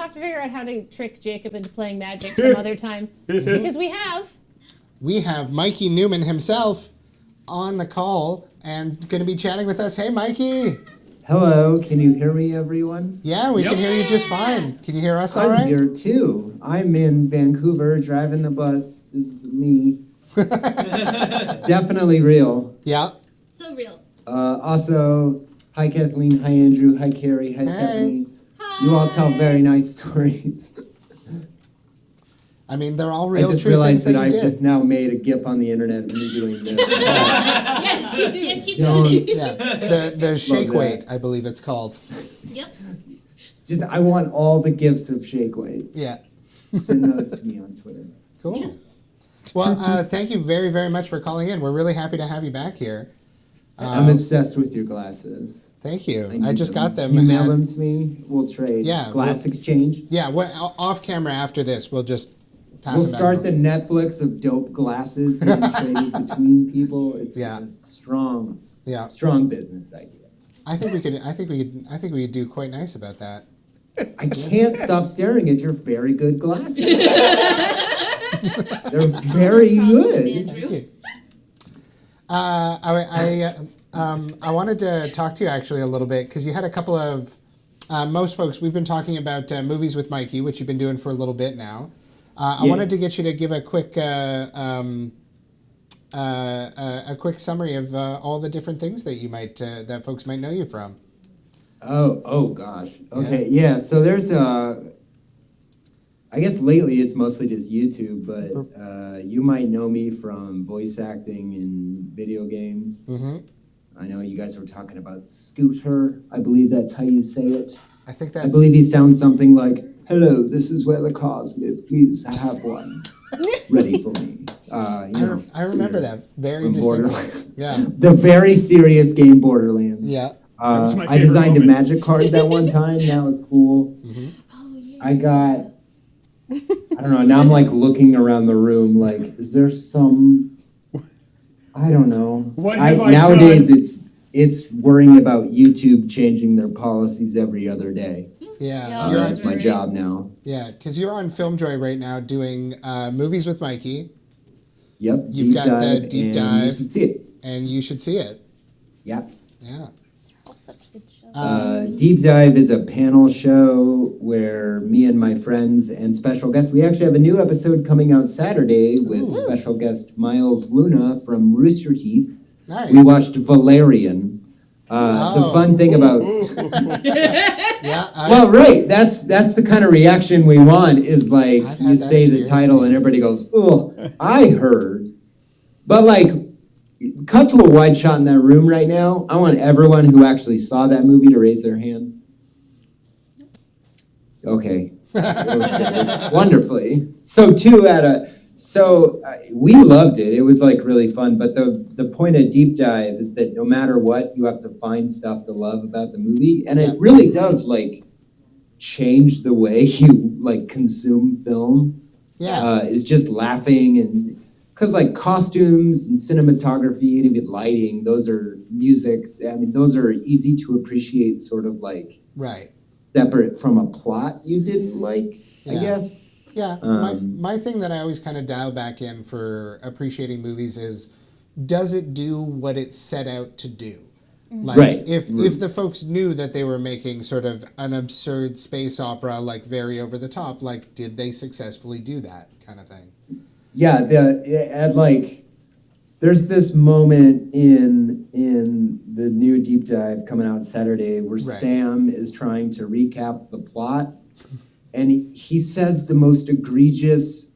have to figure out how to trick Jacob into playing Magic some other time. Because we have Mikey Neumann himself on the call and going to be chatting with us. Hey, Mikey. Hello, can you hear me, everyone? Yeah, we can hear you just fine. Can you hear us all right? I'm here, too. I'm in Vancouver, driving the bus. This is me. Definitely real. Yeah. So real. Also, hi, Kathleen. Hi, Andrew. Hi, Carrie. Hi, Stephanie. Hi. You all tell very nice stories. I mean, they're all real, I just true realized things that I've you did. just now made a GIF on the internet of me doing this. Yeah, just keep doing it. Keep doing it. Yeah, the shake weight, I believe it's called. Yep. Just, I want all the GIFs of shake weights. Yeah. Send those to me on Twitter. Cool. Well, thank you very, very much for calling in. We're really happy to have you back here. I'm obsessed with your glasses. Thank you. I just got them. You mail them to me. We'll trade. Yeah. Glass exchange. Yeah. Off camera after this, we'll just pass We'll them back. start the Netflix of dope glasses being traded between people. It's a strong business idea. I think we could do quite nice about that. I can't stop staring at your very good glasses. They're very good. Thank you. I wanted to talk to you actually a little bit because you had a couple of most folks. We've been talking about movies with Mikey, which you've been doing for a little bit now. I wanted to get you to give a quick summary of all the different things that you might that folks might know you from. Oh gosh. Okay, yeah. So there's I guess lately it's mostly just YouTube, but you might know me from voice acting in video games. Mm-hmm. I know you guys were talking about Scooter. I believe that's how you say it. I believe he sounds something like, "Hello, this is where the cars live. Please have one ready for me." I remember that very distinctly. Yeah. The very serious game Borderlands. Yeah. I designed a magic card that one time. That was cool. Mm-hmm. Oh, yeah. I got, I don't know, now I'm like looking around the room like, is there some, I don't know. Nowadays it's worrying about YouTube changing their policies every other day. Yeah. That's my job now. Yeah, because you're on FilmJoy right now doing movies with Mikey. Yep. You've got the deep dive. You should see it. And you should see it. Yep. Yeah. Such a good show. Deep Dive is a panel show where me and my friends and special guests, we actually have a new episode coming out Saturday with special guest Miles Luna from Rooster Teeth. Nice. We watched Valerian. The fun thing about... well, right, that's the kind of reaction we want is like you say the title and everybody goes, "Oh, I heard." But like, cut to a wide shot in that room right now. I want everyone who actually saw that movie to raise their hand. Okay. Wonderfully. So we loved it. It was like really fun. But the point of Deep Dive is that no matter what, you have to find stuff to love about the movie. And it really does like change the way you like consume film. Yeah. It's just laughing and... Because like costumes and cinematography and even lighting, those are music. I mean, those are easy to appreciate sort of like separate from a plot you didn't like, I guess. Yeah, my thing that I always kind of dial back in for appreciating movies is, does it do what it set out to do? Like, if the folks knew that they were making sort of an absurd space opera, like very over the top, like, did they successfully do that kind of thing? Yeah, there's this moment in the new Deep Dive coming out Saturday where Sam is trying to recap the plot, and he says the most egregious,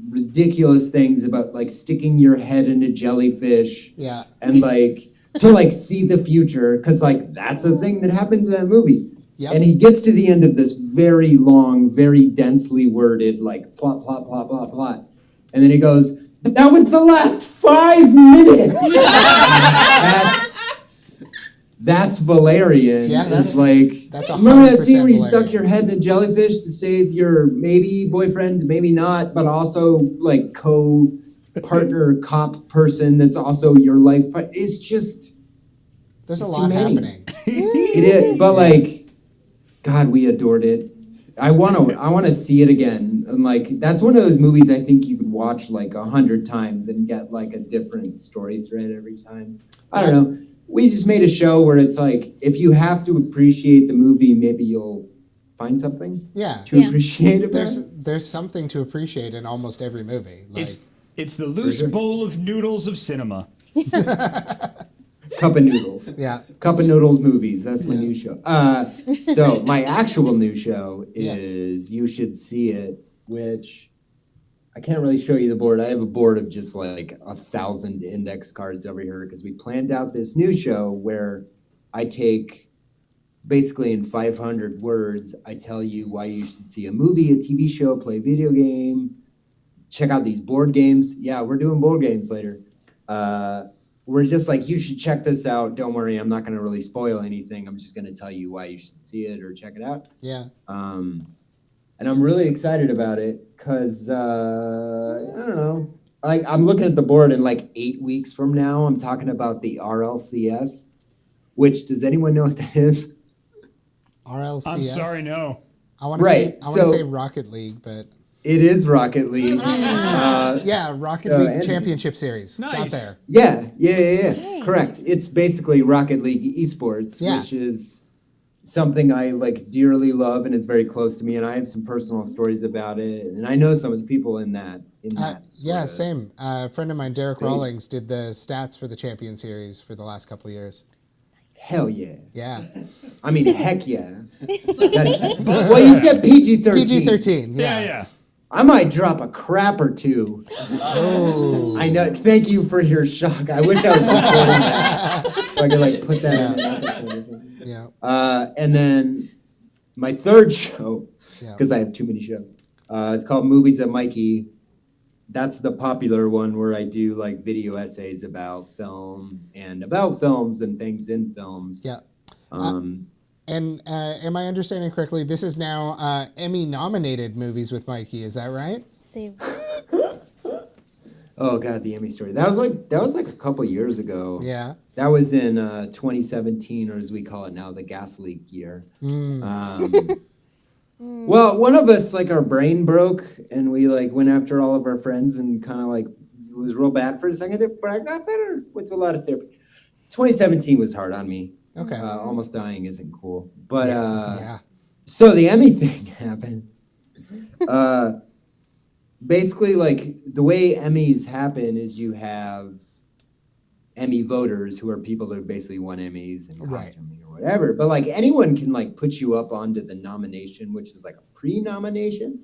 ridiculous things about like sticking your head in a jellyfish, and like to like see the future, because like that's a thing that happens in that movie. Yep. And he gets to the end of this very long, very densely worded like plot. And then he goes, "That was the last 5 minutes." That's Valerian. Yeah, that's like. That's remember that scene where you stuck your head in a jellyfish to save your maybe boyfriend, maybe not, but also like co-partner cop person that's also your life. But it's just there's a lot happening. It is, but like, God, we adored it. I want to see it again. And like, that's one of those movies I think you could watch like 100 times and get like a different story thread every time. I don't know. We just made a show where it's like, if you have to appreciate the movie, maybe you'll find something to appreciate it. There's something to appreciate in almost every movie. Like, it's the loose bowl of noodles of cinema. Cup of Noodles. Yeah. Cup of Noodles movies. That's my new show. So my actual new show is You Should See It, which I can't really show you the board. I have a board of just like 1,000 index cards over here because we planned out this new show where I take basically in 500 words, I tell you why you should see a movie, a TV show, play a video game, check out these board games. Yeah, we're doing board games later. We're just like, you should check this out. Don't worry, I'm not going to really spoil anything. I'm just going to tell you why you should see it or check it out. Yeah. And I'm really excited about it because, I don't know. Like, I'm looking at the board and like 8 weeks from now, I'm talking about the RLCS, which, does anyone know what that is? RLCS? I'm sorry, no. I want to say Rocket League, but... It is Rocket League. Rocket League Championship Series. Nice. Got there. Yeah. Correct. It's basically Rocket League esports, which is something I like dearly love and is very close to me. And I have some personal stories about it. And I know some of the people in that. Same. A friend of mine, Derek Rawlings, did the stats for the Champion Series for the last couple of years. Hell yeah. Yeah. I mean, heck yeah. Well, you said PG-13. PG-13, Yeah. I might drop a crap or two. Oh. I know. Thank you for your shock. I wish I was recording that. So I could like put that in the episode or something. Yeah. And then my third show, because I have too many shows, it's called Movies at Mikey. That's the popular one where I do like video essays about film and about films and things in films. Yeah. And am I understanding correctly? This is now Emmy-nominated Movies with Mikey. Is that right? Same. Oh God, the Emmy story. That was like a couple years ago. Yeah. That was in 2017, or as we call it now, the gas leak year. Well, one of us, like, our brain broke, and we like went after all of our friends, and kind of like it was real bad for a second, but I got better. Went to a lot of therapy. 2017 was hard on me. Okay. Almost dying isn't cool, but so the Emmy thing happened. Basically, like the way Emmys happen is you have Emmy voters who are people that basically won Emmys and costuming or whatever. But like anyone can like put you up onto the nomination, which is like a pre-nomination.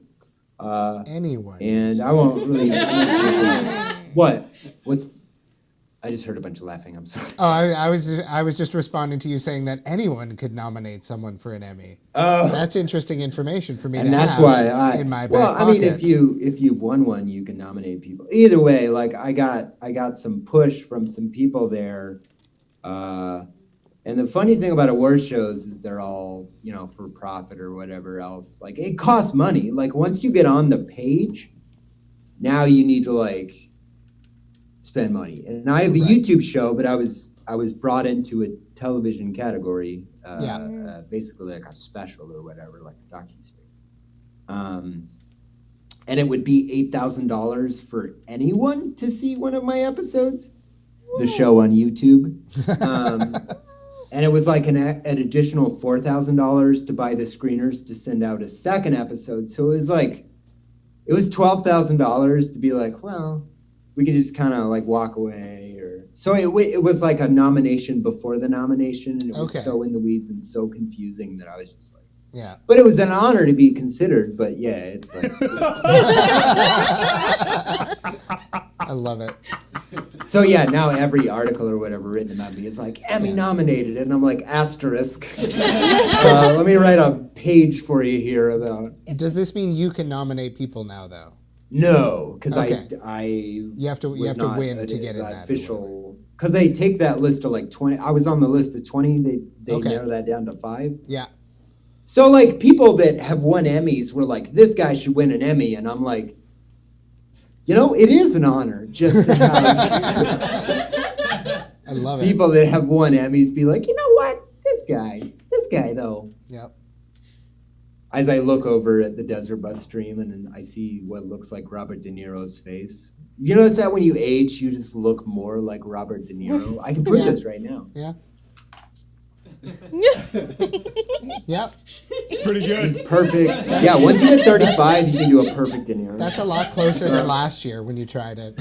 Anyone. And I won't really. What's? I just heard a bunch of laughing. I'm sorry. Oh, I was just responding to you saying that anyone could nominate someone for an Emmy. Oh, that's interesting information for me and to that's have why in my back well, I mean, pocket. if you've won one, you can nominate people. Either way, like I got some push from some people there, and the funny thing about award shows is they're all for profit or whatever else. Like it costs money. Like once you get on the page, now you need to like spend money. And I have a YouTube show, but I was brought into a television category, basically like a special or whatever, like a docuseries. And it would be $8,000 for anyone to see one of my episodes, the show on YouTube. And it was like an additional $4,000 to buy the screeners to send out a second episode. So it was $12,000 to be like, well, we could just kind of like walk away, or so it was like a nomination before the nomination, and it was so in the weeds and so confusing that I was just like, yeah. But it was an honor to be considered. But yeah, it's like I love it. So yeah, now every article or whatever written about me is like Emmy nominated, and I'm like asterisk. Let me write a page for you here about. Does this mean you can nominate people now, though? No, because you have to win to get in that official. Because they take that list of like 20. I was on the list of 20. They narrow that down to 5. Yeah. So like people that have won Emmys were like, this guy should win an Emmy, and I'm like, it is an honor just to have. I love it. People that have won Emmys be like, you know what, this guy though. Yep. as I look over at the desert bus stream and I see what looks like Robert De Niro's face. You notice that when you age, you just look more like Robert De Niro? I can prove this right now. Yeah. Yep. Pretty good. Perfect. Yeah, once you hit 35, you can do a perfect De Niro. That's a lot closer than last year when you tried it.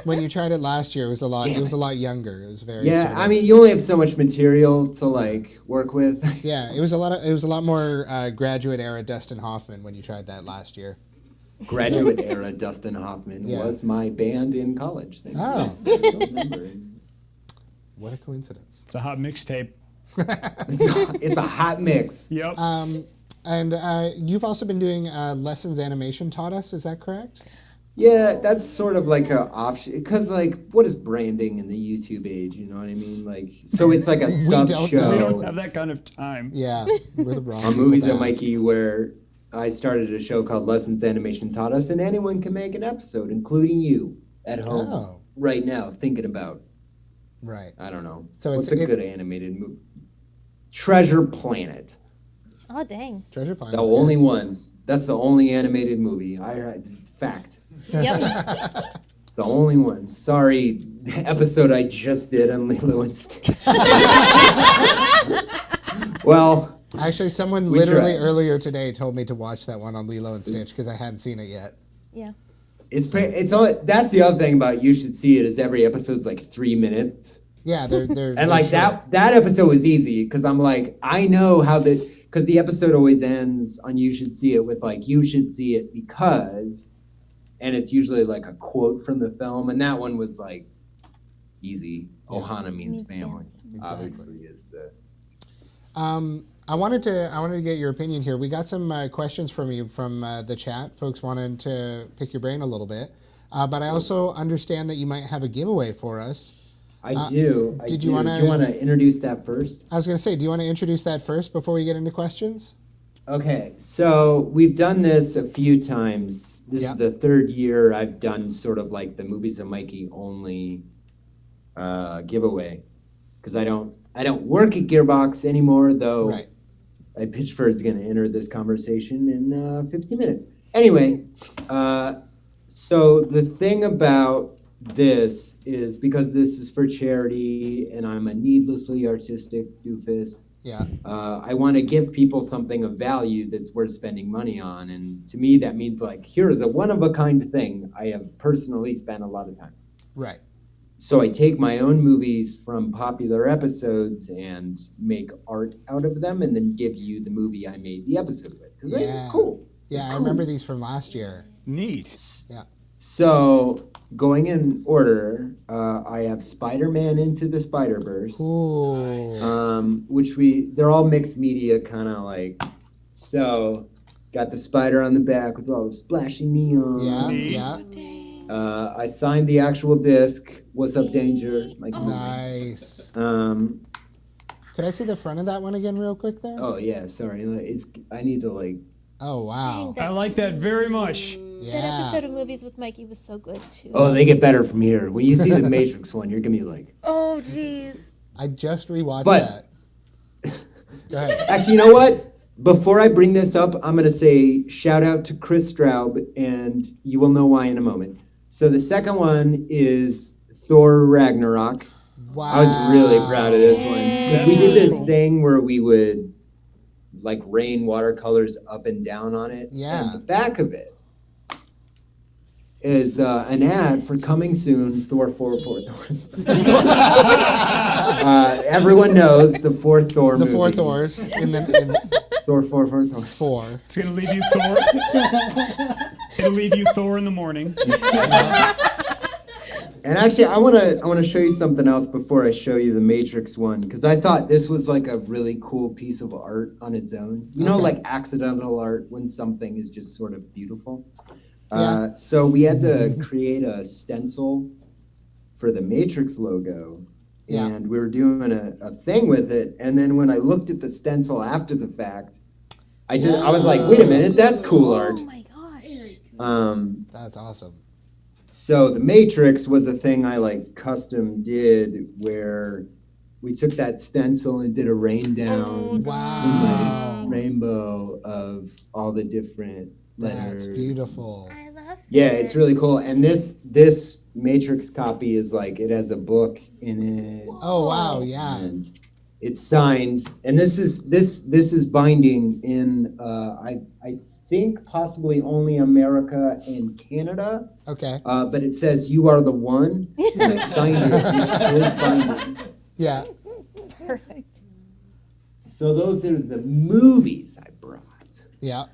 When you tried it last year, it was a lot. It was a lot younger. It was very. Yeah, sort of, I mean, you only have so much material to like work with. Yeah, it was a lot. It was a lot more graduate era Dustin Hoffman when you tried that last year. Graduate era Dustin Hoffman was my band in college. Thank Oh. you. I don't remember. What a coincidence. It's a hot mixtape. It's a hot mix. Yep. And you've also been doing Lessons Animation Taught Us. Is that correct? Yeah, that's sort of like a offshoot. Because, like, what is branding in the YouTube age? You know what I mean? Like, so it's like a sub don't show. we don't have that kind of time. Yeah, we're the wrong. On people Movies to at ask. Mikey, where I started a show called Lessons Animation Taught Us, and anyone can make an episode, including you at home Oh. right now, thinking about, Right. I don't know, So what's it's- a good animated movie? Treasure Planet. Oh, dang. Treasure Planet. The only one. That's the only animated movie. Fact. Yep. The only one. Sorry, episode I just did on Lilo and Stitch. Well, Actually, someone We literally tried. earlier today told me to watch that one on Lilo and Stitch because I hadn't seen it yet. Yeah. it's all. That's the other thing about You Should See It is every episode's like 3 minutes. Yeah, they're And like that episode was easy because I'm like, I know how because the episode always ends on You Should See It with like, you should see it because, and it's usually like a quote from the film. And that one was like easy. Yeah. Ohana means Means family. Exactly. Obviously is the. I wanted to get your opinion here. We got some questions from you from the chat. Folks wanted to pick your brain a little bit, but I also understand that you might have a giveaway for us. I do. did do. you wanna- Do you want to introduce that first? I was going to say, do you want to introduce that first before we get into questions? Okay, so we've done this a few times. This Yeah. is the third year I've done sort of like the Movies of Mikey only giveaway because I don't work at Gearbox anymore, though. Right. Pitchford's going to enter this conversation in 15 minutes. Anyway, so the thing about this is because this is for charity and I'm a needlessly artistic doofus, Yeah. I want to give people something of value that's worth spending money on. And to me, that means like, here is a one-of-a-kind thing I have personally spent a lot of time. Right. So I take my own movies from popular episodes and make art out of them and then give you the movie I made the episode with. Because Yeah. it's cool. Yeah, It's I cool. remember these from last year. Neat. Yeah. So going in order, I have Spider-Man Into the Spider-Verse. Ooh. Which they're all mixed media kind of like, so got the spider on the back with all the splashing neon. Yeah. Neat. Yeah. I signed the actual disc. What's up, Danger? Like, Nice. Could I see the front of that one again, real quick, there? oh yeah, sorry. I need to like. Oh wow. Dang, I like that very much. That Yeah. episode of Movies with Mikey was so good, too. Oh, they get better from here. When you see the Matrix one, you're gonna be like. Oh, jeez. I just rewatched But- that. Go ahead. Actually, you know what? Before I bring this up, I'm gonna say shout out to Chris Straub, and you will know why in a moment. So the second one is Thor Ragnarok. Wow. I was really proud of this one. 'Cause Dang. we did That's this really cool. thing where we would like rain watercolors up and down on it. Yeah. And the back of it is an ad for coming soon, Thor 4 Thors. Everyone knows the fourth Thor The movie. four Thors in Thor 4 Thors. four. It's gonna leave you Thor. It'll leave you Thor in the morning. And actually, I wanna show you something else before I show you the Matrix one, because I thought this was like a really cool piece of art on its own. You know, Okay. like accidental art when something is just sort of beautiful. Yeah. So we had to create a stencil for the Matrix logo, Yeah. and we were doing a thing with it. And then when I looked at the stencil after the fact, I was like, wait a minute, that's cool art. Oh, my gosh. That's awesome. So the Matrix was a thing I like custom did where we took that stencil and did a rain down Wow. rainbow of all the different letters. That's beautiful. I love Yeah, it. it's really cool. And this Matrix copy is like, it has a book in it. Oh wow, yeah. And it's signed. And this is binding in I think possibly only America and Canada. Okay. But it says "You are the one," and I signed it. It is binding. Yeah. Perfect. So those are the movies I brought. Yeah.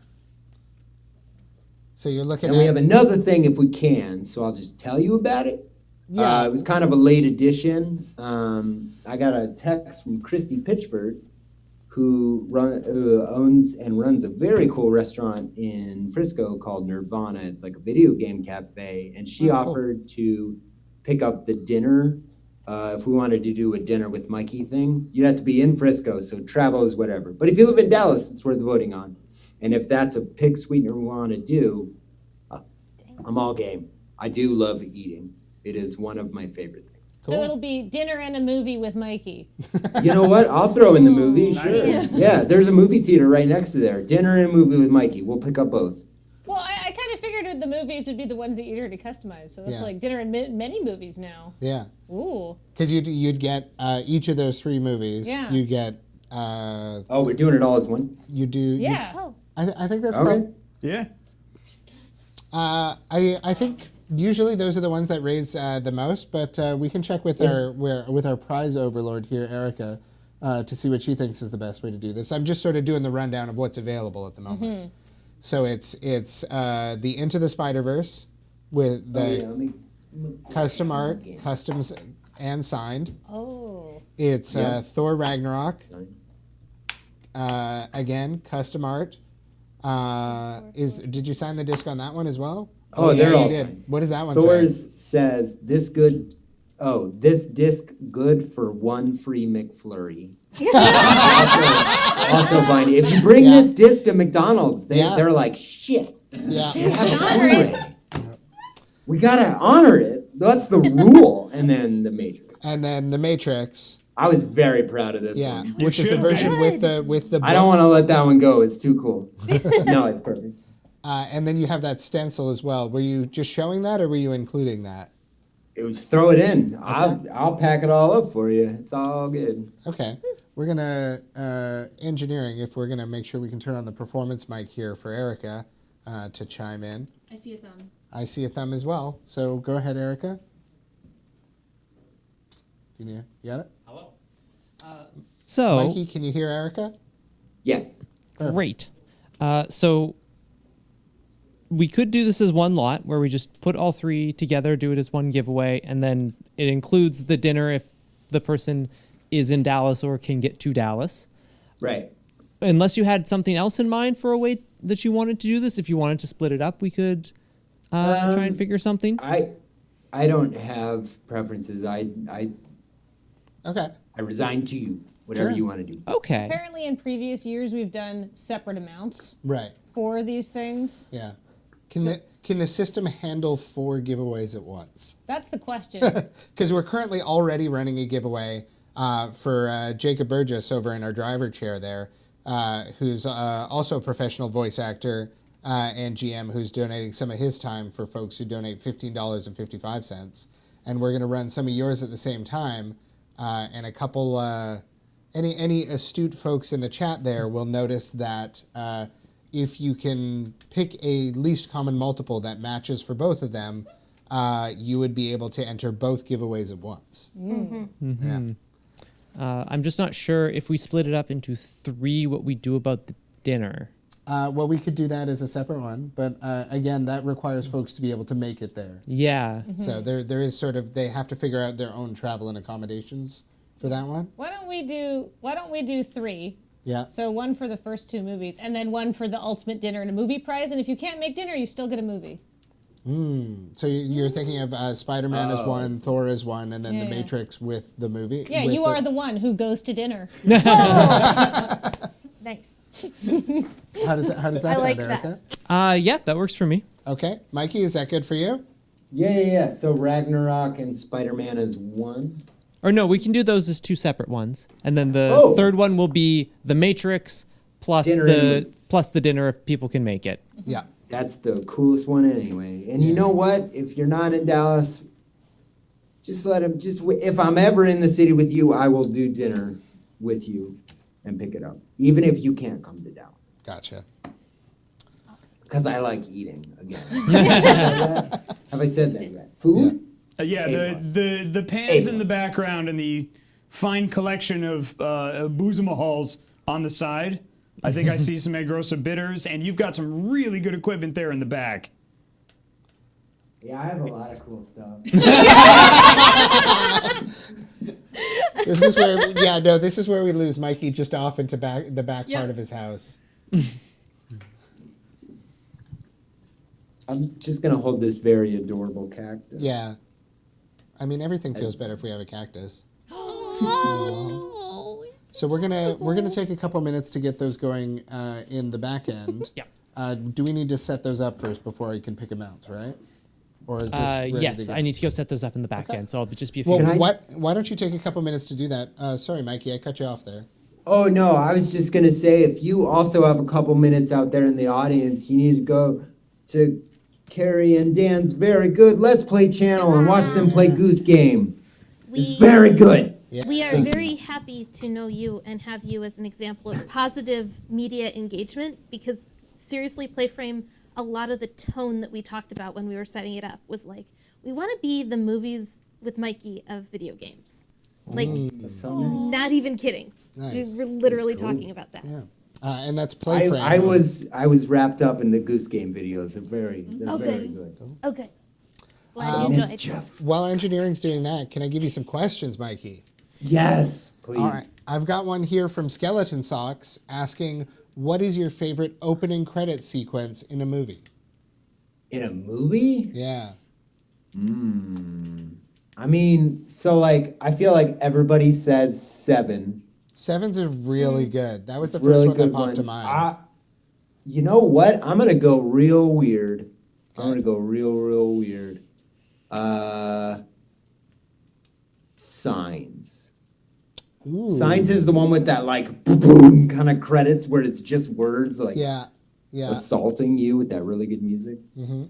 So you're looking And at we have another thing if we can, so I'll just tell you about it. yeah. It was kind of a late edition. I got a text from Christy Pitchford, who owns and runs a very cool restaurant in Frisco called Nirvana. It's like a video game cafe. And she Oh, cool. offered to pick up the dinner. If we wanted to do a dinner with Mikey thing, you'd have to be in Frisco, so travel is whatever. But if you live in Dallas, it's worth voting on. And if that's a pig sweetener we want to do, I'm all game. I do love eating. It is one of my favorite things. So it'll be dinner and a movie with Mikey. You know what? I'll throw in the movie, sure. Nice. Yeah, there's a movie theater right next to there. Dinner and a movie with Mikey. We'll pick up both. Well, I kind of figured the movies would be the ones that you'd already customized. So it's Yeah. like dinner and many movies now. Yeah. Ooh. Because you'd get each of those 3 movies. Yeah. You'd get Oh, we're doing it all as one? you do. Yeah. Oh, I think that's Okay. cool. Yeah. I think usually those are the ones that raise the most, but we can check with our prize overlord here, Erica, to see what she thinks is the best way to do this. I'm just sort of doing the rundown of what's available at the moment. So it's the Into the Spider-Verse with the let me custom art, customs and signed. Oh. It's Yeah. Thor Ragnarok. Again, custom art. Did you sign the disc on that one as well? Oh, yeah, they're you all did. signed. What does that one say? Thor's says, this disc good for one free McFlurry. also binding. If you bring Yeah. this disc to McDonald's, Yeah. they're like, shit. Yeah. You have a Honor it. Blu-ray. We gotta honor it. That's the rule. And then the Matrix. And then the Matrix. I was very proud of this Yeah, one. which is the should version be. with the. I don't want to let that one go. It's too cool. No, it's perfect. And then you have that stencil as well. Were you just showing that, or were you including that? It was throw it in. I'll pack it all up for you. It's all good. Okay, we're gonna engineering if we're gonna make sure we can turn on the performance mic here for Erica to chime in. I see a thumb. I see a thumb as well. So go ahead, Erica. You got it? Hello. So Mikey, can you hear Erica? Yes. great. So we could do this as one lot where we just put all 3 together, do it as one giveaway, and then it includes the dinner if the person is in Dallas or can get to Dallas. Right. Unless you had something else in mind for a way that you wanted to do this, if you wanted to split it up, we could try and figure something. I don't have preferences. I Okay. resign to you. Whatever Sure. you want to do. Okay. Apparently, in previous years, we've done separate amounts Right. for these things. Yeah. Can the system handle 4 giveaways at once? That's the question. Because we're currently already running a giveaway for Jacob Burgess over in our driver chair there, who's also a professional voice actor and GM who's donating some of his time for folks who donate $15.55. And we're going to run some of yours at the same time. And a couple, any astute folks in the chat there will notice that if you can pick a least common multiple that matches for both of them, you would be able to enter both giveaways at once. Yeah. I'm just not sure if we split it up into 3, what we do about the dinner. Well, we could do that as a separate one, but again, that requires folks to be able to make it there. Yeah. So there is sort of, they have to figure out their own travel and accommodations for that one. Why don't we do 3? Yeah. So one for the first 2 movies, and then one for the ultimate dinner and a movie prize. And if you can't make dinner, you still get a movie. So you're thinking of Spider-Man as one, Thor as one, and then Yeah, the yeah. Matrix with the movie. Yeah, with you are the one who goes to dinner. Nice. How does that I sound, like Erica? Yeah, that works for me. Okay, Mikey, is that good for you? Yeah. So Ragnarok and Spider-Man is 1. Or no, we can do those as two separate ones, and then the Oh. third one will be the Matrix plus Dinner the dinner if people can make it. Yeah. That's the coolest one anyway. And you know what? If you're not in Dallas, just let him. If I'm ever in the city with you, I will do dinner with you and pick it up, even if you can't come to Dallas. Gotcha. Because I like eating again. Have I said that yet? Food? Yeah, A-plus. the pans in the background and the fine collection of booze halls on the side. I think I see some Negrosa bitters, and you've got some really good equipment there in the back. Yeah, I have a lot of cool stuff. This is where we lose Mikey just off into the back part of his house. I'm just gonna hold this very adorable cactus. Yeah. I mean, everything feels better if we have a cactus. Oh, So we're gonna take a couple minutes to get those going in the back end. Yeah. Do we need to set those up first before I can pick them out, right? Or is this ready Yes, to go? I need to go set those up in the back end, so I'll just be a few Well, minutes. why don't you take a couple minutes to do that? Sorry, Mikey, I cut you off there. Oh no, I was just gonna say if you also have a couple minutes out there in the audience, you need to go to Carrie and Dan's very good Let's Play channel and watch them play Goose Game. It's very good. Yeah. We are very happy to know you and have you as an example of positive media engagement because seriously, Playframe, a lot of the tone that we talked about when we were setting it up was like, we want to be the movies with Mikey of video games. Like, That's so nice. not even kidding. Nice. We were literally That's cool. talking about that. Yeah. And that's Playframe. I was wrapped up in the Goose Game videos. They're very good. Okay. Glad you enjoyed. Mischief. While engineering's doing that, can I give you some questions, Mikey? Yes, please. All right. I've got one here from Skeleton Socks asking, what is your favorite opening credit sequence in a movie? In a movie? Yeah. I mean, so like, I feel like everybody says Seven. Seven's a really good. That was the It's first really one that good popped to one. mind. You know what? I'm gonna go real weird. I'm gonna go real weird. Signs. Ooh. Signs is the one with that like boom kind of credits where it's just words like Yeah. Yeah. assaulting you with that really good music. Mm-hmm.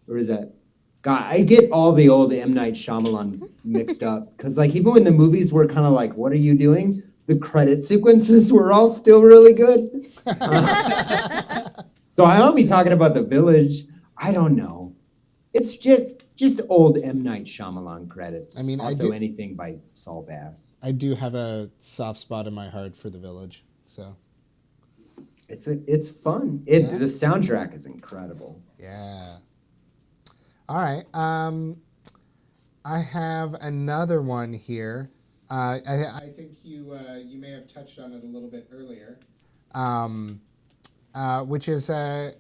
Or is that? God, I get all the old M. Night Shyamalan mixed up because like even when the movies were kind of like, what are you doing? The credit sequences were all still really good. So I won't be talking about The Village. I don't know. It's just old M. Night Shyamalan credits. I mean, also anything by Saul Bass. I do have a soft spot in my heart for The Village. So, It's fun. Yeah. The soundtrack is incredible. yeah. All right. I have another one here. I think you may have touched on it a little bit earlier, which is you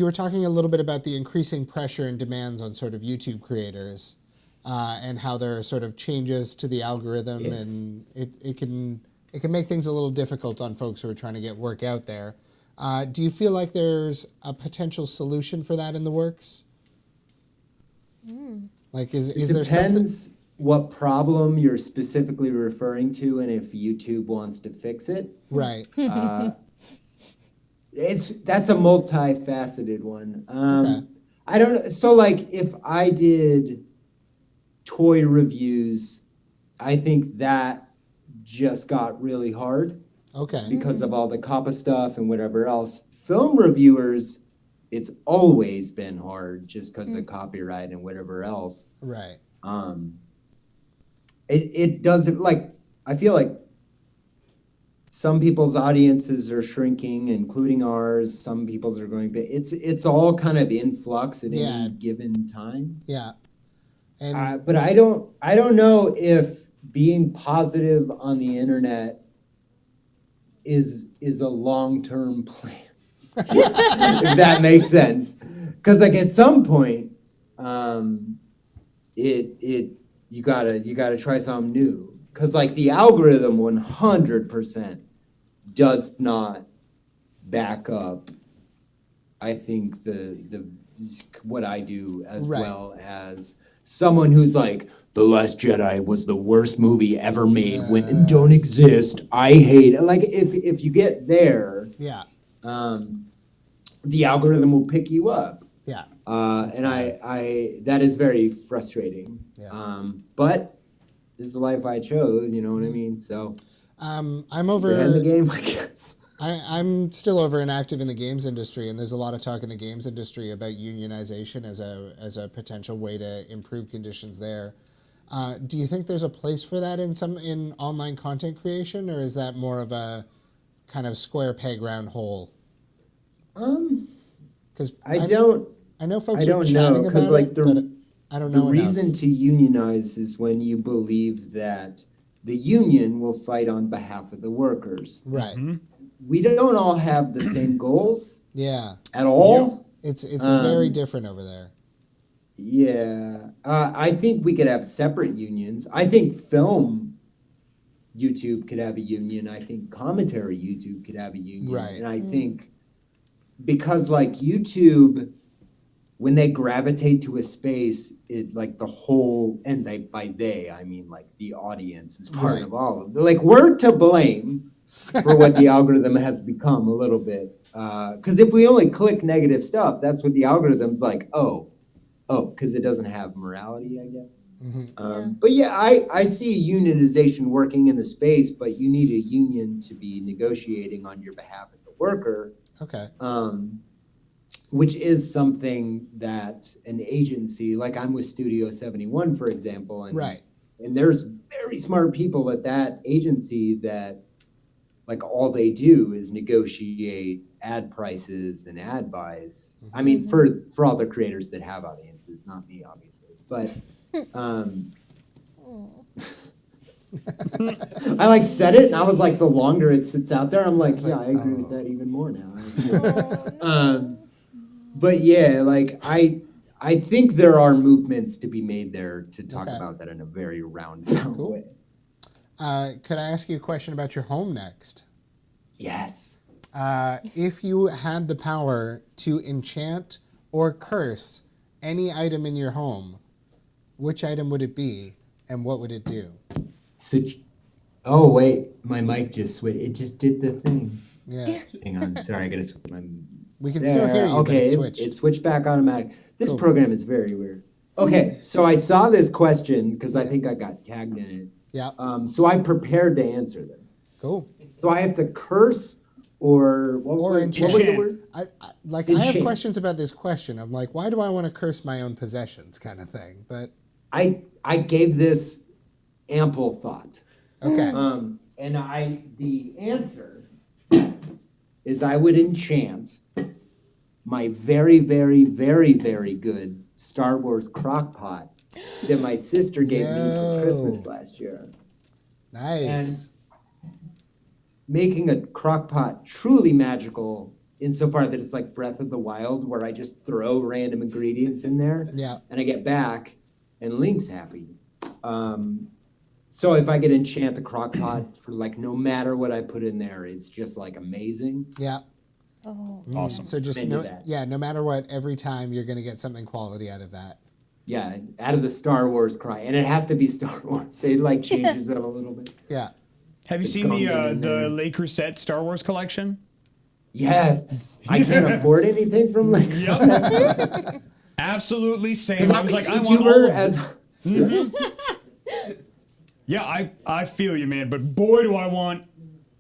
were talking a little bit about the increasing pressure and demands on sort of YouTube creators, and how there are sort of changes to the algorithm, and it can make things a little difficult on folks who are trying to get work out there. Do you feel like there's a potential solution for that in the works? Like, is there something? Depends what problem you're specifically referring to and if YouTube wants to fix it. Right. That's a multifaceted one. Okay. I don't. So like, if I did toy reviews, I think that just got really hard Okay. because of all the COPPA stuff and whatever else. Film reviewers, it's always been hard just because of copyright and whatever else. Right. It doesn't, like, I feel like some people's audiences are shrinking, including ours. Some people's are going, but it's all kind of in flux at any given time. Yeah. And But I don't know if being positive on the internet is a long-term plan. If that makes sense. Because like at some point, you gotta try something new. Because like the algorithm 100% does not back up, I think, the what I do as Right. well as someone who's like, The Last Jedi was the worst movie ever made. Women don't exist. I hate it. Like if you get there, Yeah. The algorithm will pick you up. Yeah. And I that is very frustrating. Yeah. But this is the life I chose, you know what I mean? So I'm we're in over. the game, I guess. I'm still over and active in the games industry, and there's a lot of talk in the games industry about unionization as a potential way to improve conditions there. Do you think there's a place for that in online content creation, or is that more of a kind of square peg round hole? Because I don't know folks I are don't know, chatting because about like it, but I don't know the enough. reason to unionize is when you believe that the union will fight on behalf of the workers. Right. We don't all have the same goals Yeah. at all. It's very different over there. Yeah, I think we could have separate unions. I think film YouTube could have a union. I think commentary YouTube could have a union. Right. And I think because like YouTube, when they gravitate to a space, it like the whole, and by they, I mean like the audience is part Right. of all of it. Like we're to blame for what the algorithm has become a little bit. Because if we only click negative stuff, that's what the algorithm's like, because it doesn't have morality, I guess. But yeah, I see unionization working in the space, but you need a union to be negotiating on your behalf as a worker. Okay. Which is something that an agency, like I'm with Studio 71, for example, and Right. and there's very smart people at that agency that like all they do is negotiate ad prices and ad buys. I mean, for all the creators that have audiences, not me, obviously. But I like said it, and I was like, the longer it sits out there, I'm like, yeah, I agree with that even more now. But yeah, like I think there are movements to be made there to talk about that in a very roundabout way. Could I ask you a question about your home next? Yes. If you had the power to enchant or curse any item in your home, which item would it be, and what would it do? So, oh wait, my mic just switched. It just did the thing. Yeah. Hang on, sorry, I gotta switch my. We can still hear you, but okay, it switched. it switched back automatic. This Cool. program is very weird. Okay, so I saw this question because I think I got tagged in it. Yeah. So I prepared to answer this. Cool. So I have to curse or what were the enchant. words? I have Enchant. questions about this question. I'm like, why do I want to curse my own possessions, kind of thing? But I gave this ample thought. okay. And the answer is I would enchant my very, very, very, very good Star Wars crock pot that my sister gave me for Christmas last year. Nice. Making a crock pot truly magical insofar that it's like Breath of the Wild, where I just throw random ingredients in there Yeah. and I get back and Link's happy. So if I could enchant the crock pot for like no matter what I put in there, it's just like amazing. Yeah. Oh. Awesome. So just Into that. no matter what, every time you're going to get something quality out of that. Yeah, out of the Star Wars cry. And it has to be Star Wars. It like changes it a little bit. Yeah. Have you It's a seen the gum in there. the Le Creuset Star Wars collection? Yes. I can't afford anything from like Yep. Absolutely same. I was like, I want all YouTuber of as Yeah, I feel you, man. But boy, do I want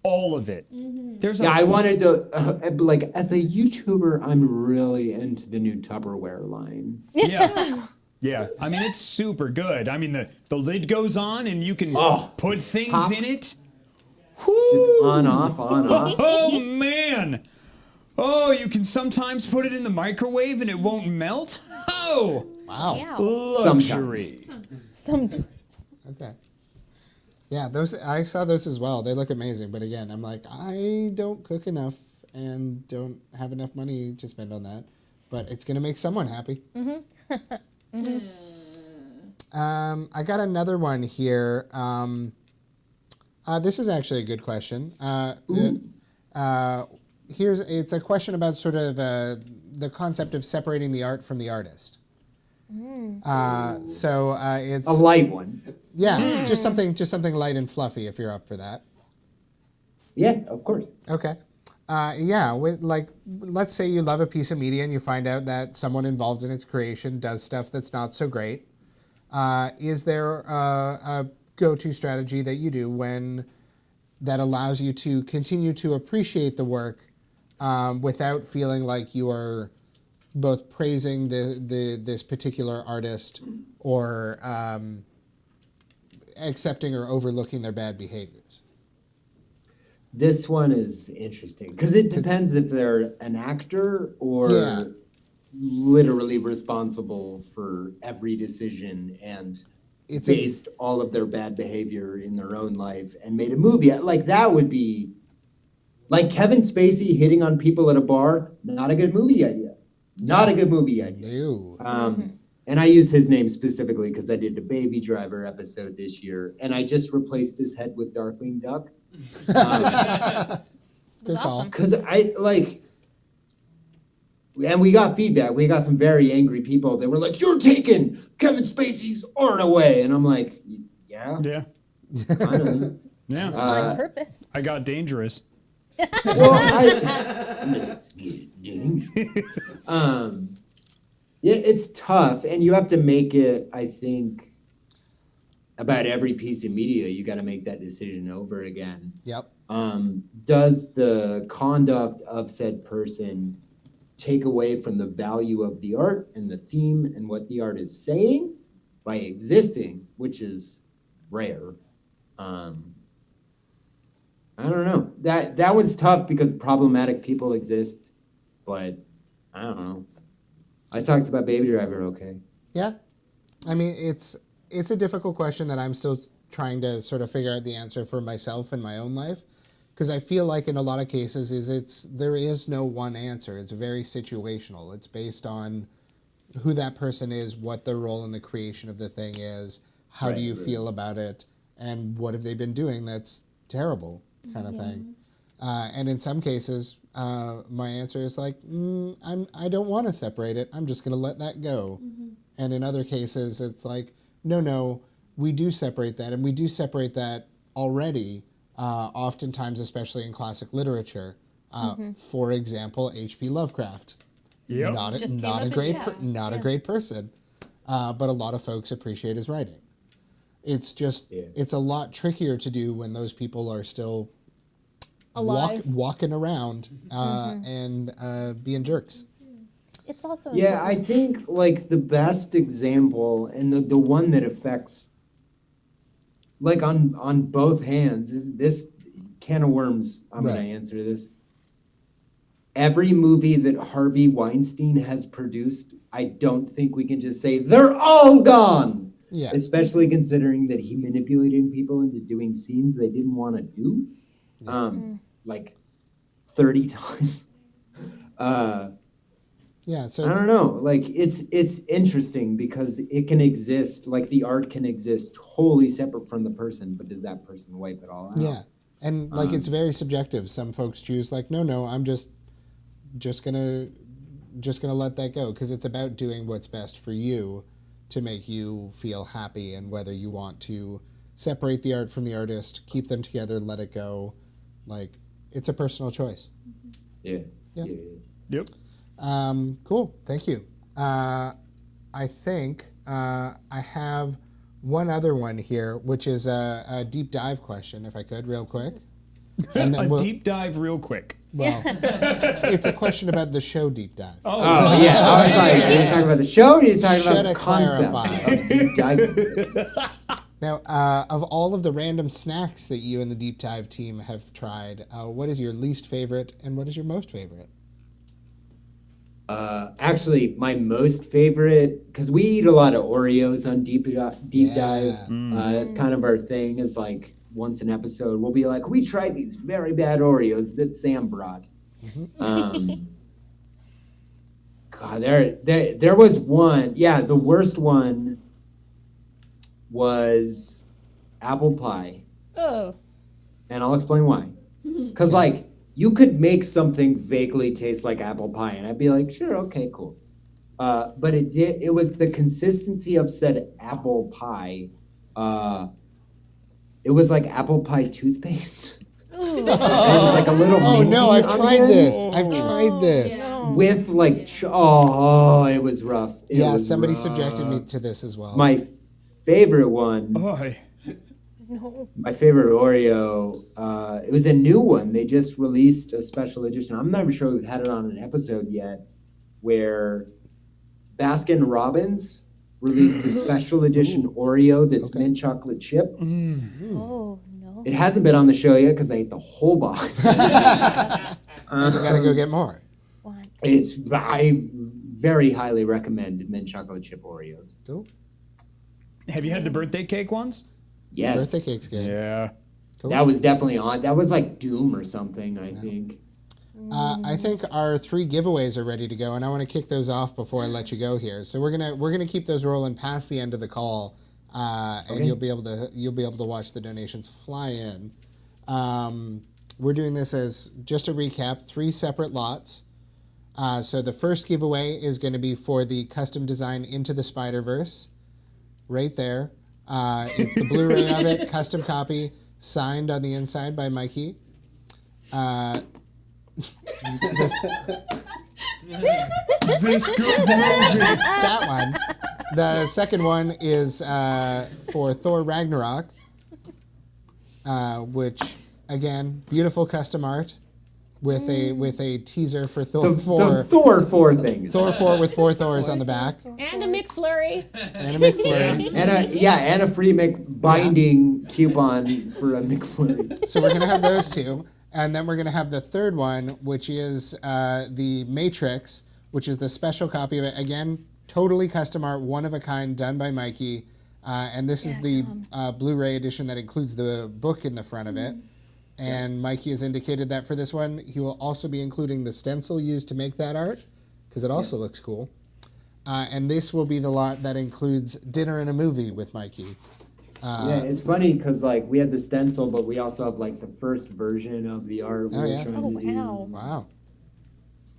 all of it. There's yeah, I wanted to like as a YouTuber, I'm really into the new Tupperware line. Yeah. Yeah. I mean, it's super good. I mean, the lid goes on and you can put things Pop. in it. Just on off, on off. Oh, man. Oh, you can sometimes put it in the microwave and it won't melt. Oh, Wow. Yeah. luxury. Sometimes. Okay. Yeah, those I saw those as well. They look amazing, but again, I'm like, I don't cook enough and don't have enough money to spend on that. But it's gonna make someone happy. I got another one here. This is actually a good question. It's a question about sort of the concept of separating the art from the artist. It's A light one. yeah, just something light and fluffy if you're up for that. Yeah, of course. Okay. Let's say you love a piece of media and you find out that someone involved in its creation does stuff that's not so great. Is there a go-to strategy that you do that allows you to continue to appreciate the work without feeling like you are both praising this particular artist or accepting or overlooking their bad behaviors? This one is interesting because it depends if they're an actor or Yeah. literally responsible for every decision and based all of their bad behavior in their own life and made a movie. Like that would be like Kevin Spacey hitting on people at a bar. Not a good movie idea. Not a good movie idea. No. And I use his name specifically because I did a Baby Driver episode this year, and I just replaced his head with Darkwing Duck. It was awesome. Because I like, and we got feedback. We got some very angry people that were like, "You're taking Kevin Spacey's art away," and I'm like, "Yeah, Yeah. kind of." Yeah. On purpose. I got dangerous. Well, let's get dangerous. Yeah, it's tough, and you have to make it. I think about every piece of media, you got to make that decision over again. Yep. Does the conduct of said person take away from the value of the art and the theme and what the art is saying by existing, which is rare? I don't know. That one's tough because problematic people exist, but I don't know. I talked about Baby Driver, okay? Yeah. I mean, it's a difficult question that I'm still trying to sort of figure out the answer for myself in my own life, because I feel like in a lot of cases there is no one answer. It's very situational. It's based on who that person is, what their role in the creation of the thing is, how do you feel about it, and what have they been doing that's terrible, kind of thing. And in some cases, my answer is like, I don't want to separate it. I'm just going to let that go. And in other cases, it's like, no, we do separate that, and we do separate that already. Oftentimes, especially in classic literature, for example, H.P. Lovecraft. Yep. Not a great person, but a lot of folks appreciate his writing. It's just it's a lot trickier to do when those people are still Alive. walking around and being jerks. It's also Yeah, I think like the best example and the one that affects like on both hands is this can of worms. I'm Right. gonna answer this. Every movie that Harvey Weinstein has produced, I don't think we can just say they're all gone. Yeah. Especially considering that he manipulated people into doing scenes they didn't want to do. Like 30 times. Yeah, so I don't know. Like it's interesting because it can exist, like the art can exist wholly separate from the person, but does that person wipe it all out? yeah, and like it's very subjective. Some folks choose like, no, I'm just gonna let that go because it's about doing what's best for you to make you feel happy, and whether you want to separate the art from the artist, keep them together, let it go, like it's a personal choice. Yeah. Yeah. Yep. Cool. Thank you. I think I have one other one here, which is a deep dive question, if I could, real quick. And then A deep dive real quick. Well, it's a question about the show Deep Dive. Oh yeah. I was like, are you talking about the show or are you talking Should about I the concept clarify? of deep diving? Now, of all of the random snacks that you and the Deep Dive team have tried, what is your least favorite and what is your most favorite? Actually, my most favorite, because we eat a lot of Oreos on Deep Dive. That's kind of our thing. Is like once an episode, we'll be like, we tried these very bad Oreos that Sam brought. God, there was one. Yeah, the worst one was apple pie, Oh. and I'll explain why. Because like you could make something vaguely taste like apple pie, and I'd be like, sure, okay, cool. But it was the consistency of said apple pie. It was like apple pie toothpaste. It was like a little Oh no, minty I've on tried the end this. I've tried this. No. with like it was rough. It Yeah, was somebody rough. subjected me to this as well. My favorite one. Oh, No. My favorite Oreo, it was a new one. They just released a special edition. I'm never sure we've had it on an episode yet, where Baskin Robbins released a special edition Oreo that's mint chocolate chip. Oh, no. It hasn't been on the show yet because I ate the whole box. You gotta go get more. Want. I very highly recommend mint chocolate chip Oreos. Cool. have you had the birthday cake ones? Yes. Birthday cake's good. Yeah. Cool. That was definitely on. That was like Doom or something, I think. I think our 3 giveaways are ready to go, and I want to kick those off before I let you go here. So we're gonna keep those rolling past the end of the call, and Okay. you'll be able to watch the donations fly in. We're doing this as just a recap, 3 separate lots. So the first giveaway is going to be for the custom design Into the Spider-Verse, right there. It's the Blu-ray of it, custom copy, signed on the inside by Mikey. This good movie. That one. The second one is for Thor Ragnarok, which again, beautiful custom art with a teaser for Thor The 4. Thor 4 thing. Thor 4 with 4 Thors on the back And a McFlurry. and a McFlurry. And a free binding coupon for a McFlurry. So we're gonna have those 2, and then we're gonna have the third one, which is the Matrix, which is the special copy of it. Again, totally custom art, one of a kind, done by Mikey. And this is the Blu-ray edition that includes the book in the front of it. And Mikey has indicated that for this one, he will also be including the stencil used to make that art, because it also looks cool. And this will be the lot that includes dinner and a movie with Mikey. Yeah, it's funny because like we had the stencil, but we also have like the first version of the art we Oh, were yeah. trying Oh, to do. wow. Wow.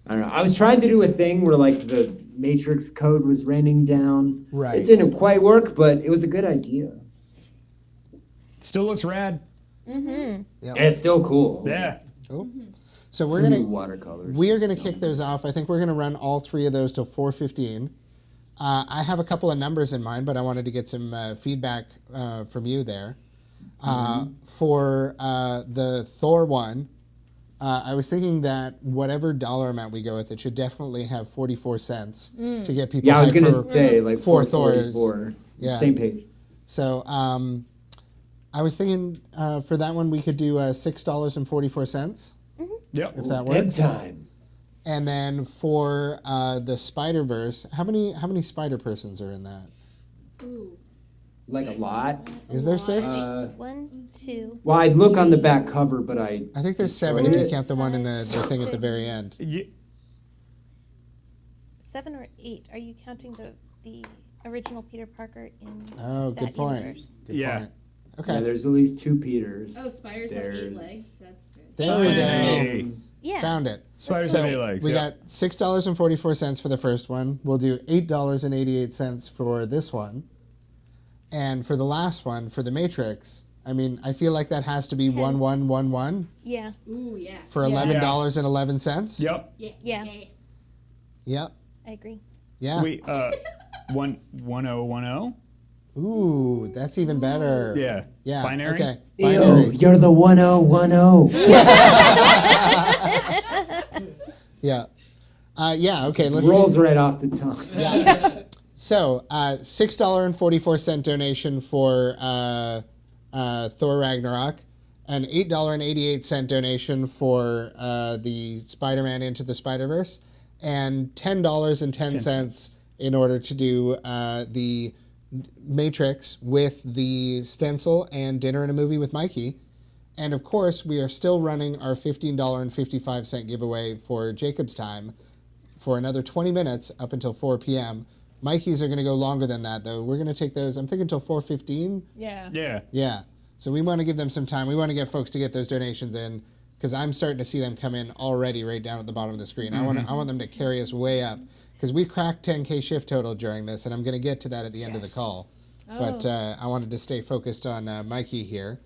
I don't know. I was trying to do a thing where like the Matrix code was raining down. Right. It didn't quite work, but it was a good idea. Still looks rad. And it's still cool. Yeah. Cool. So we're Ooh, gonna watercolors. we are gonna kick those off. I think we're gonna run all 3 of those till 4:15. I have a couple of numbers in mind, but I wanted to get some feedback from you there. For the Thor one, I was thinking that whatever dollar amount we go with, it should definitely have 44 cents to get people. Yeah, I was hyped gonna for say like 4 Thors. 444. Yeah. Same page. So I was thinking for that one we could do $6.44 Yep. if that Big works. time. And then for the Spider-Verse, how many Spider persons are in that? Like a lot. Is there 6? 1, 2. Well, I'd look on the back cover, but I I think there's 7 if you count the one in the thing at the very end. 7 or 8. Are you counting the original Peter Parker in Oh, that good point. universe? Good Yeah. point. yeah, Okay, there's at least 2 Peters. Oh, spiders have 8 There's- legs. That's good. there we go. Hey. Yeah. Found it. Spiders So have 8 legs. we yeah. got $6.44 for the first one. We'll do $8.88 for this one. And for the last one, for the Matrix, I mean, I feel like that has to be 1111 Yeah. Ooh, yeah. for $11.11. Yep. Yeah. Yep. I agree. Yeah. Wait, 1010? Ooh, that's even better. Yeah. Yeah. Binary? Okay. Ew, Binary. you're the 1010. Yeah. Yeah. Okay. Let's Rolls do. right off the tongue. Yeah. So, $6.44 donation for Thor Ragnarok, an $8.88 donation for the Spider-Man Into the Spider-Verse, and $10.10 in order to do the Matrix with the stencil and dinner and a movie with Mikey. And of course, we are still running our $15.55 giveaway for Jacob's Time for another 20 minutes up until 4 p.m. Mikey's are going to go longer than that, though. We're going to take those, I'm thinking, until 4:15. Yeah. Yeah. Yeah. So we want to give them some time. We want to get folks to get those donations in because I'm starting to see them come in already right down at the bottom of the screen. I want them to carry us way up because we cracked 10K shift total during this, and I'm going to get to that at the end of the call. But I wanted to stay focused on Mikey here.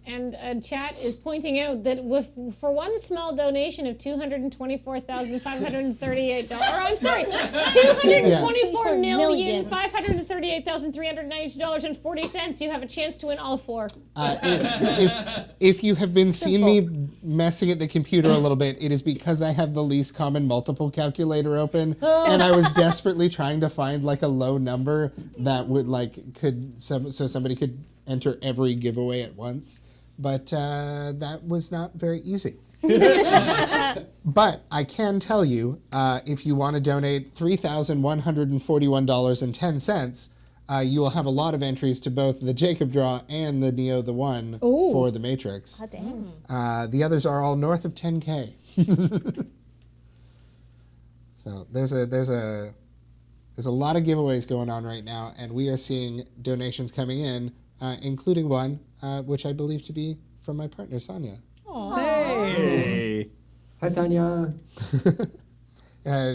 And chat is pointing out that for one small donation of $224,538, or I'm sorry, $224,538,392.40, you have a chance to win all four. If you have been seeing me messing at the computer a little bit, it is because I have the least common multiple calculator open, and I was desperately trying to find like a low number that would so somebody could enter every giveaway at once, but that was not very easy. But I can tell you, if you want to donate $3,141.10, you will have a lot of entries to both the Jacob Draw and the Neo the One for the Matrix. Oh, dang. The others are all north of 10K. So there's a lot of giveaways going on right now, and we are seeing donations coming in, including one which I believe to be from my partner Sonia. Hey. Hi, Sonia.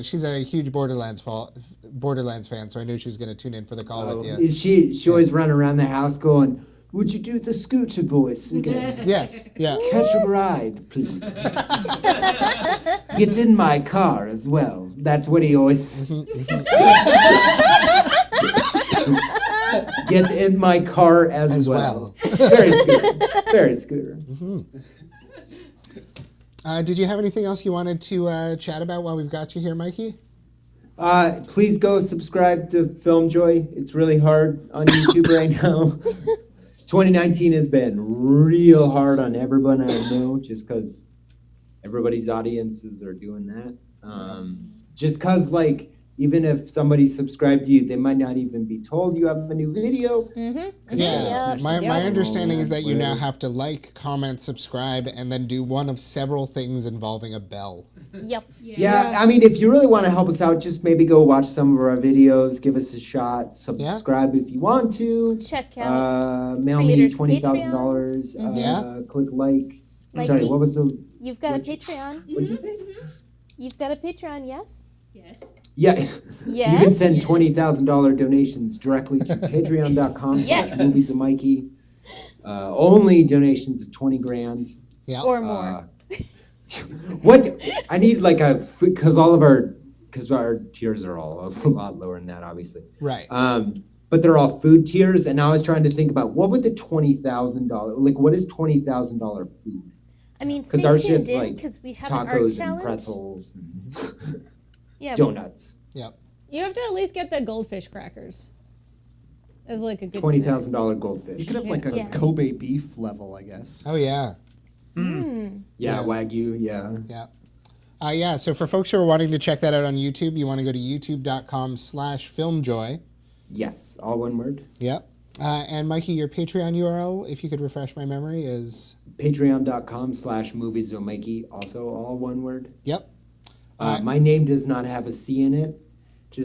She's a huge Borderlands fan, so I knew she was going to tune in for the call with you. She always run around the house going, "Would you do the scooter voice again? Yes, yeah. Catch a ride, please. Get in my car as well." That's what he always. Get in my car as well. Very scooter. Very scooter. Did you have anything else you wanted to chat about while we've got you here, Mikey? Please go subscribe to FilmJoy. It's really hard on YouTube right now. 2019 has been real hard on everyone I know, just because everybody's audiences are doing that. Just because, like, even if somebody subscribed to you, they might not even be told you have a new video. Yeah. My understanding is that you now have to like, comment, subscribe, and then do one of several things involving a bell. Yep. Yeah, I mean, if you really want to help us out, just maybe go watch some of our videos, give us a shot, subscribe if you want to. Check out mail me creators' $20,000. Click like. I'm sorry, what was the? You've got a Patreon. What did you say? You've got a Patreon, yes? Yes. Yeah. Yes. You can send $20,000 donations directly to patreon.com/movies of Mikey. Only donations of 20 grand. Yeah. Or more. What? I need like because our tiers are all a lot lower than that, obviously. Right. But they're all food tiers, and I was trying to think about what would the $20,000 what is $20,000 food? I mean, stay our tuned shit's in like because we have an art tacos challenge. and pretzels and Yeah, donuts. Yep. You have to at least get the goldfish crackers as like a good $20,000 goldfish. You could have like a Yeah. Kobe beef level, I guess. Oh, yeah. Yeah, Wagyu, yeah. Yeah. So for folks who are wanting to check that out on YouTube, you want to go to youtube.com/filmjoy. Yes, all one word. Yep. And Mikey, your Patreon URL, if you could refresh my memory, is? Patreon.com/movieswithmikey, also all one word. Yep. My name does not have a C in it. I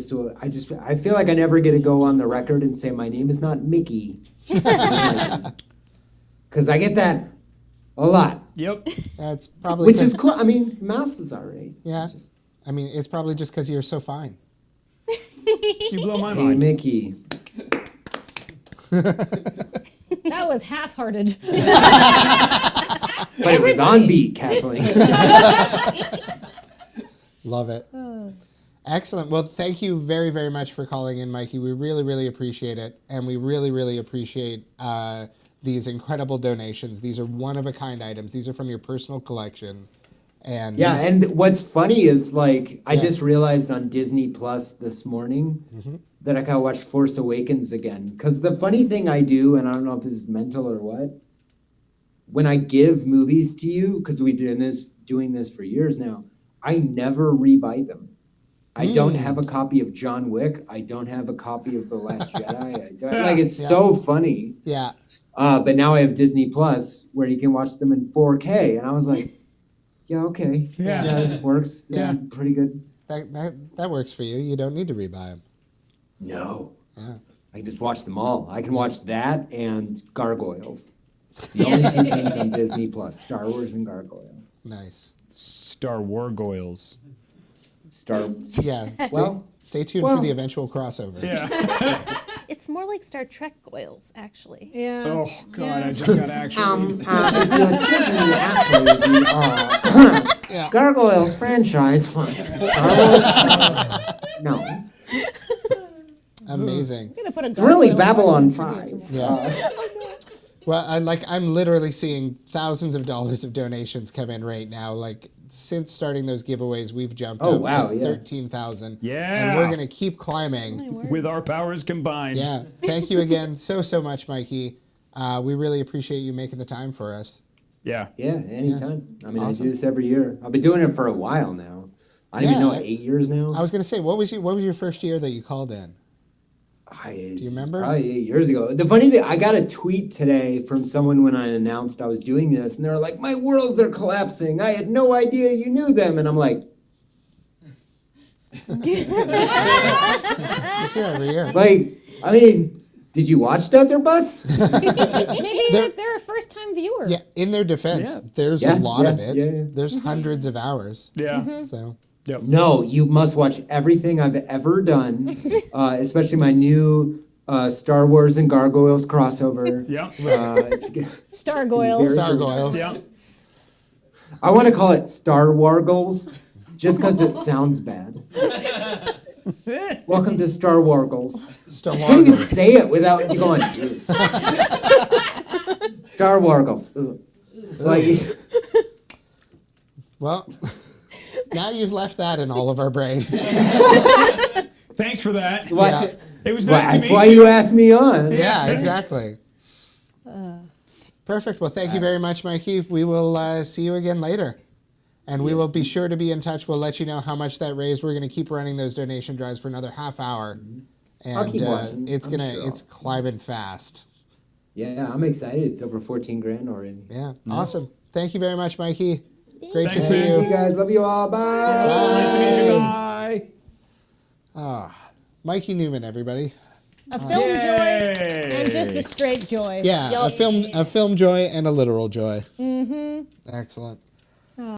feel like I never get to go on the record and say my name is not Mickey. Because I get that a lot. Yep. That's probably Which is cool. I mean, Mouse is all right. Yeah. I mean, it's probably just because you're so fine. You blow my Hey, mind. Mickey. That was half-hearted. But it was on beat, Kathleen. Love it. Excellent. Well, thank you very, very much for calling in, Mikey. We really, really appreciate it. And we really, really appreciate these incredible donations. These are one-of-a-kind items. These are from your personal collection. And Yeah, and what's funny is, like, I just realized on Disney Plus this morning that I gotta watch Force Awakens again. Because the funny thing I do, and I don't know if this is mental or what, when I give movies to you, because we've been doing this for years now, I never rebuy them. I don't have a copy of John Wick. I don't have a copy of The Last Jedi. It's so funny. Yeah. But now I have Disney Plus where you can watch them in 4K. And I was like, yeah, okay. Yeah. This works. This is pretty good. That works for you. You don't need to rebuy them. No. Yeah. I can just watch them all. I can watch that and Gargoyles. The only two things on Disney Plus, Star Wars and Gargoyle. Nice. Star Wargoyles. Star. Yeah. Well, Stay tuned well. for the eventual crossover. Yeah. It's more like Star Trek goils, actually. Yeah. Oh God, Yeah. I just got actually. If you're speaking actually the Yeah. Gargoyles franchise, Star Wars. No, Amazing. I'm gonna put a it's really Gargoyles Babylon question for you 5. tomorrow. Yeah. Well, I'm literally seeing thousands of dollars of donations come in right now. Like since starting those giveaways, we've jumped Oh, up wow, to yeah. 13,000. Yeah. And we're gonna keep climbing. With our powers combined. Yeah. Thank you again so much, Mikey. We really appreciate you making the time for us. Yeah. Yeah, anytime. I mean, Awesome. I do this every year. I've been doing it for a while now. I don't even Yeah, know, 8 years now. I was gonna say, what was your first year that you called in? Do you remember? Probably 8 years ago. The funny thing, I got a tweet today from someone when I announced I was doing this, and they're like, "My worlds are collapsing. I had no idea you knew them." And I'm like, Just here every year. I mean, did you watch Desert Bus? Maybe They're- they're a first-time viewer. Yeah, in their defense, Yeah. there's Yeah, a lot of yeah, it. yeah, yeah. There's hundreds of hours. Yeah. So Yep. No, you must watch everything I've ever done, especially my new Star Wars and Gargoyles crossover. Yep. It's g- Stargoyles. Very- Gargoyles. Yeah. I want to call it Star Wargles, just because it sounds bad. Welcome to Star Wargles. Star I can't even Wars. say it without you going. "Ugh." Star Wargles. Ugh. Like, Well, now you've left that in all of our brains. Thanks for that. why, Yeah. It was nice to that's meet why you. you asked me on. Yeah, exactly. Perfect. Well, thank you very much, Mikey. We will see you again later. And we will be sure to be in touch. We'll let you know how much that raised. We're going to keep running those donation drives for another half hour. And I'll keep watching. it's I'm gonna sure it's climbing fast. Yeah, I'm excited. It's over 14 grand already. Yeah. Awesome. Thank you very much, Mikey. Great to Thanks, see man. See you you. guys. Love you all. Bye. Nice to meet you. Bye. Mikey Neumann, everybody. A film Yay. joy and just a straight joy. Yeah, Y'all- a film joy and a literal joy. Mm-hmm. Excellent.